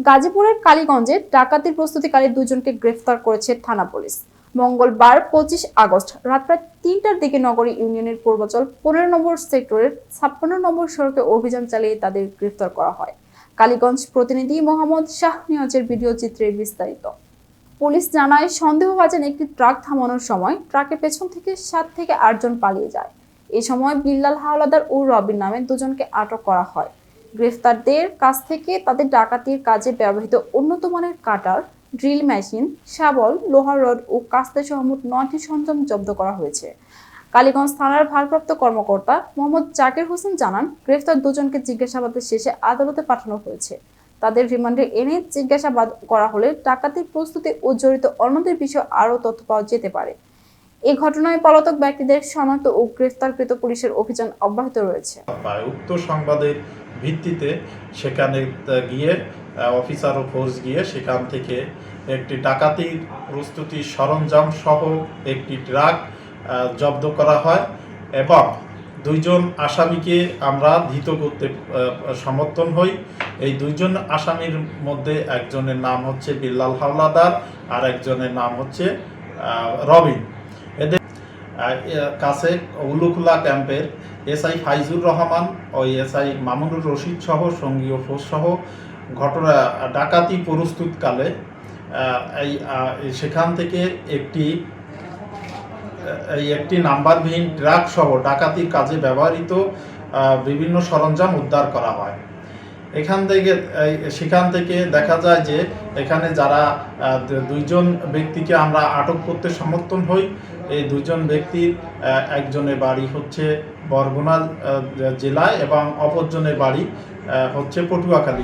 গাজীপুরের কালীগঞ্জে ডাকাতির প্রস্তুতিকালে দুজনকে গ্রেফতার করেছে থানা পুলিশ। মঙ্গলবার 25 আগস্ট রাত প্রায় 3টার দিকে নগরী ইউনিয়নের পূর্বাচল 15 নম্বর সেক্টরের 56 নম্বর সড়কে অভিযান চালিয়ে তাদের গ্রেফতার করা হয়। কালীগঞ্জ প্রতিনিধি মোহাম্মদ শাহ নিয়াজের ভিডিও চিত্রে বিস্তারিত। পুলিশ জানায়, সন্দেহভাজন একটি ট্রাক থামানোর সময় ট্রাকের পেছন থেকে 7 থেকে 8 জন পালিয়ে যায়। এই সময় বিল্লাল হাওলাদার ও রবিন নামে দুজনকে আটক করা হয়। গ্রেফতারদের কাছ থেকে তাদের ডাকাতির কাজে ব্যবহৃত উন্নত মানের কাটার, ড্রিল মেশিন, শাবল, লোহার রড ও কাস্তে সহ মোট 9টি সরঞ্জাম জব্দ করা হয়েছে। কালীগঞ্জ থানার ভারপ্রাপ্ত কর্মকর্তা মোহাম্মদ জাকির হোসেন জানান, গ্রেফতার দুজনকে জিজ্ঞাসাবাদের শেষে আদালতে পাঠানো হয়েছে। তাদের রিমান্ডে এনে জিজ্ঞাসাবাদ করা হলে ডাকাতির প্রস্তুতি ও জড়িত অন্যদের বিষয়ে আরও তথ্য পাওয়া যেতে পারে। এই ঘটনায় পলাতক ব্যক্তিদের শনাক্ত ও গ্রেফতারকৃত পুলিশের অভিযান অব্যাহত রয়েছে। উক্ত সংবাদের ভিত্তিতে সেখানে গিয়ে অফিসার ও ফোর্স গিয়ে সেখান থেকে একটি ডাকাতির প্রস্তুতি সরঞ্জাম সহ একটি ট্রাক জব্দ করা হয় এবং দুইজন আসামিকে আমরা ধৃত করতে সমর্থন হই। এই দুইজন আসামির মধ্যে একজনের নাম হচ্ছে বিল্লাল হাওলাদার আর একজনের নাম হচ্ছে রবিন। এদের কাছে উলুখুলা ক্যাম্পের এসআই ফাইজুর রহমান ও এসআই মামুনুর রশিদ সহ সঙ্গীয় ফোর্স সহ ঘটনা ডাকাতি প্রস্তুতকালে সেখান থেকে একটি নাম্বারবিহীন ট্রাক সহ ডাকাতির কাজে ব্যবহৃত বিভিন্ন সরঞ্জাম উদ্ধার করা হয়। সেখান থেকে দেখা যায় যে এখানে যারা দুইজন ব্যক্তিকে আমরা আটক করতে সমর্থন হই। এই দুইজন ব্যক্তির একজনের বাড়ি হচ্ছে বরগুনা জেলায় এবং অপরজনের বাড়ি হচ্ছে পটুয়াখালী।